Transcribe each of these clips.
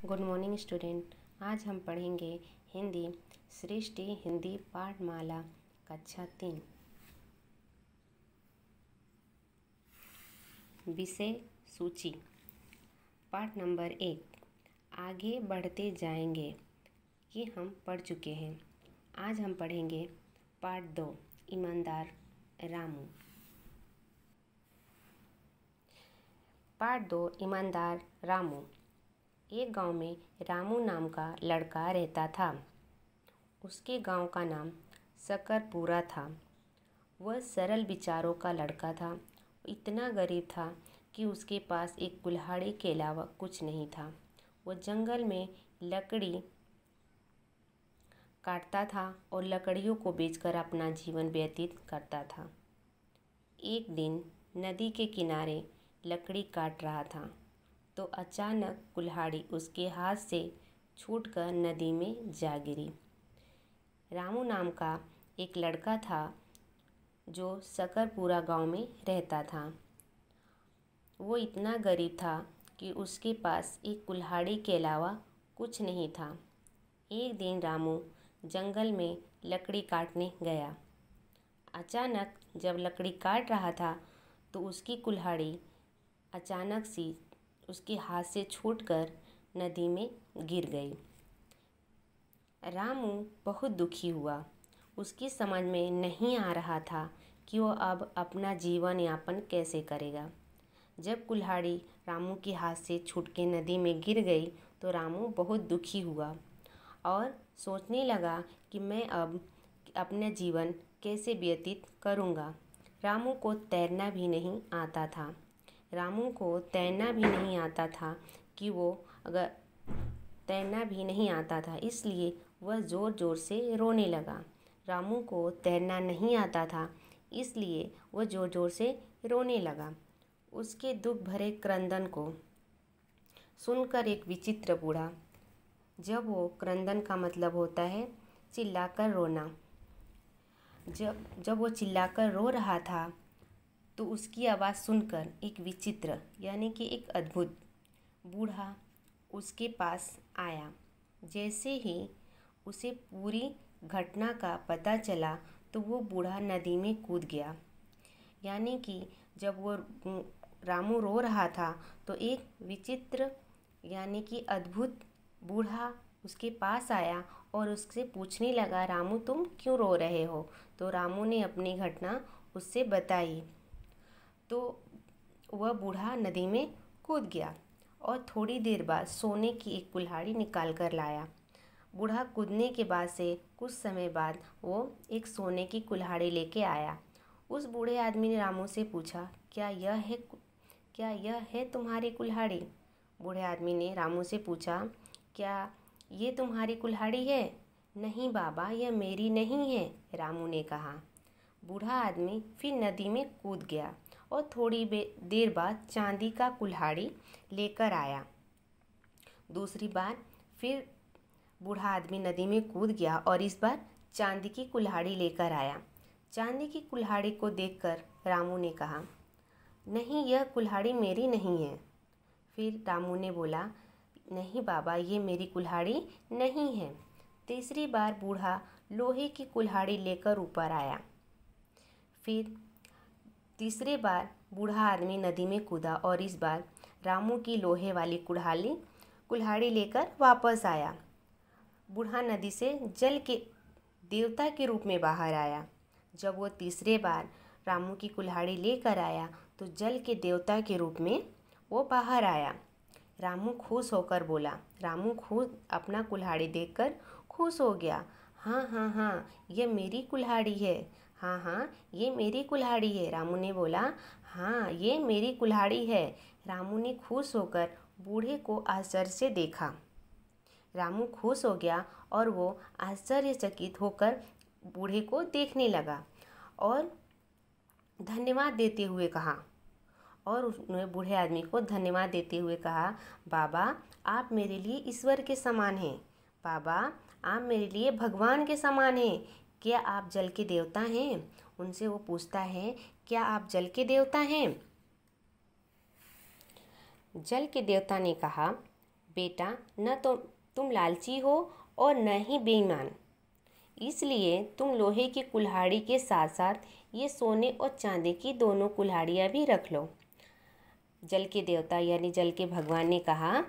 Good morning student. आज हम पढ़ेंगे हिंदी सृष्टि हिंदी पाठमाला कक्षा 3। विषय सूची। पाठ नंबर 1 आगे बढ़ते जाएंगे, ये हम पढ़ चुके हैं। आज हम पढ़ेंगे पाठ 2 ईमानदार रामू। पाठ 2 ईमानदार रामू। एक गांव में रामू नाम का लड़का रहता था। उसके गांव का नाम सकरपुरा था। वह सरल विचारों का लड़का था। इतना गरीब था कि उसके पास एक कुल्हाड़ी के अलावा कुछ नहीं था। वह जंगल में लकड़ी काटता था और लकड़ियों को बेचकर अपना जीवन व्यतीत करता था। एक दिन नदी के किनारे लकड़ी काट रहा था तो अचानक कुल्हाड़ी उसके हाथ से छूटकर नदी में जा गिरी। रामू नाम का एक लड़का था जो सकरपुरा गांव में रहता था। वो इतना गरीब था कि उसके पास एक कुल्हाड़ी के अलावा कुछ नहीं था। एक दिन रामू जंगल में लकड़ी काटने गया। अचानक जब लकड़ी काट रहा था तो उसकी कुल्हाड़ी अचानक सी उसके हाथ से छूटकर नदी में गिर गई। रामू बहुत दुखी हुआ। उसकी समझ में नहीं आ रहा था कि वो अब अपना जीवन यापन कैसे करेगा। जब कुल्हाड़ी रामू के हाथ से छूट के नदी में गिर गई तो रामू बहुत दुखी हुआ और सोचने लगा कि मैं अब अपना जीवन कैसे व्यतीत करूँगा। रामू को तैरना भी नहीं आता था। रामू को तैरना भी नहीं आता था कि वो अगर तैरना भी नहीं आता था, इसलिए वह ज़ोर ज़ोर से रोने लगा। रामू को तैरना नहीं आता था, इसलिए वह ज़ोर ज़ोर से रोने लगा। उसके दुख भरे क्रंदन को सुनकर एक विचित्र बूढ़ा, जब वो क्रंदन का मतलब होता है चिल्लाकर रोना, जब वो चिल्लाकर रो रहा था तो उसकी आवाज़ सुनकर एक विचित्र यानी कि एक अद्भुत बूढ़ा उसके पास आया। जैसे ही उसे पूरी घटना का पता चला तो वो बूढ़ा नदी में कूद गया। यानी कि जब वो रामू रो रहा था तो एक विचित्र यानी कि अद्भुत बूढ़ा उसके पास आया और उससे पूछने लगा, रामू तुम क्यों रो रहे हो? तो रामू ने अपनी घटना उससे बताई। तो वह बूढ़ा नदी में कूद गया और थोड़ी देर बाद सोने की एक कुल्हाड़ी निकाल कर लाया। बूढ़ा कूदने के बाद से कुछ समय बाद वो एक सोने की कुल्हाड़ी लेके आया। उस बूढ़े आदमी ने रामू से पूछा, क्या यह है तुम्हारी कुल्हाड़ी? बूढ़े आदमी ने रामू से पूछा, क्या ये तुम्हारी कुल्हाड़ी है? नहीं बाबा, यह मेरी नहीं है, रामू ने कहा। बूढ़ा आदमी फिर नदी में कूद गया और थोड़ी देर बाद चांदी का कुल्हाड़ी लेकर आया। दूसरी बार फिर बूढ़ा आदमी नदी में कूद गया और इस बार चांदी की कुल्हाड़ी लेकर आया। चांदी की कुल्हाड़ी को देखकर रामू ने कहा, नहीं, यह कुल्हाड़ी मेरी नहीं है। फिर रामू ने बोला, नहीं बाबा, ये मेरी कुल्हाड़ी नहीं है। तीसरी बार बूढ़ा लोहे की कुल्हाड़ी लेकर ऊपर आया। फिर तीसरे बार बूढ़ा आदमी नदी में कूदा और इस बार रामू की लोहे वाली कुल्हाड़ी लेकर वापस आया। बूढ़ा नदी से जल के देवता के रूप में बाहर आया। जब वो तीसरे बार रामू की कुल्हाड़ी लेकर आया तो जल के देवता के रूप में वो बाहर आया। रामू खुश होकर बोला, रामू खुद अपना कुल्हाड़ी देखकर खुश हो गया। हाँ हाँ हाँ, यह मेरी कुल्हाड़ी है। हाँ हाँ, ये मेरी कुल्हाड़ी है, रामू ने बोला। हाँ, ये मेरी कुल्हाड़ी है। रामू ने खुश होकर बूढ़े को आश्चर्य से देखा। रामू खुश हो गया और वो आश्चर्यचकित होकर बूढ़े को देखने लगा और धन्यवाद देते हुए कहा, और उसने बूढ़े आदमी को धन्यवाद देते हुए कहा, बाबा आप मेरे लिए ईश्वर के समान हैं। बाबा आप मेरे लिए भगवान के समान हैं। क्या आप जल के देवता हैं? उनसे वो पूछता है, क्या आप जल के देवता हैं? जल के देवता ने कहा, बेटा, न तो तुम लालची हो और न ही बेईमान, इसलिए तुम लोहे की कुल्हाड़ी के साथ साथ ये सोने और चांदी की दोनों कुल्हाड़ियाँ भी रख लो। जल के देवता यानी जल के भगवान ने कहा,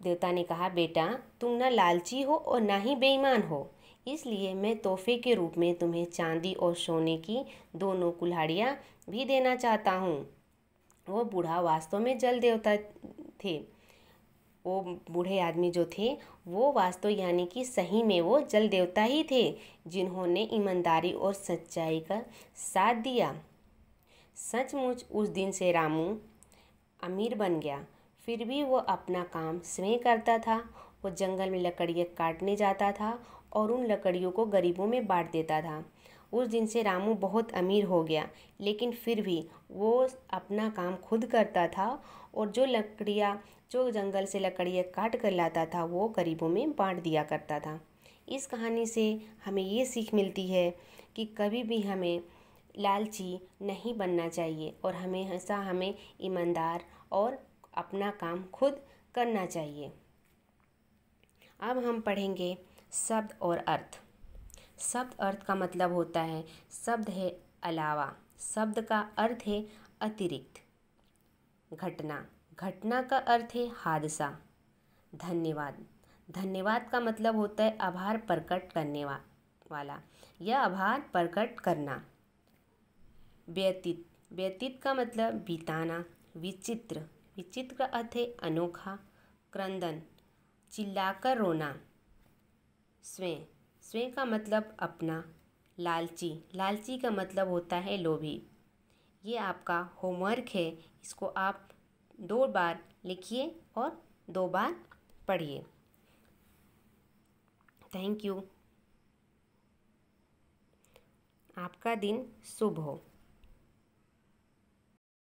देवता ने कहा, बेटा तुम ना लालची हो और ना ही बेईमान हो, इसलिए मैं तोहफे के रूप में तुम्हें चांदी और सोने की दोनों कुल्हाड़ियाँ भी देना चाहता हूँ। वो बूढ़ा वास्तव में जल देवता थे। वो बूढ़े आदमी जो थे वो वास्तव यानी कि सही में वो जल देवता ही थे, जिन्होंने ईमानदारी और सच्चाई का साथ दिया। सचमुच उस दिन से रामू अमीर बन गया। फिर भी वो अपना काम स्वयं करता था। वो जंगल में लकड़ियाँ काटने जाता था और उन लकड़ियों को गरीबों में बांट देता था। उस दिन से रामू बहुत अमीर हो गया, लेकिन फिर भी वो अपना काम खुद करता था और जो जंगल से लकड़ियाँ काट कर लाता था वो गरीबों में बांट दिया करता था। इस कहानी से हमें ये सीख मिलती है कि कभी भी हमें लालची नहीं बनना चाहिए और हमेशा हमें ईमानदार और अपना काम खुद करना चाहिए। अब हम पढ़ेंगे शब्द और अर्थ। शब्द अर्थ का मतलब होता है, शब्द है अलावा, शब्द का अर्थ है अतिरिक्त। घटना, घटना का अर्थ है हादसा। धन्यवाद, धन्यवाद का मतलब होता है आभार प्रकट करने वाला या आभार प्रकट करना। व्यतीत, व्यतीत का मतलब बिताना। विचित्र, विचित्र का अर्थ है अनोखा। क्रंदन, चिल्लाकर रोना। स्वयं, स्वयं का मतलब अपना। लालची, लालची का मतलब होता है लोभी। ये आपका होमवर्क है, इसको आप 2 बार लिखिए और 2 बार पढ़िए। Thank you. आपका दिन शुभ हो।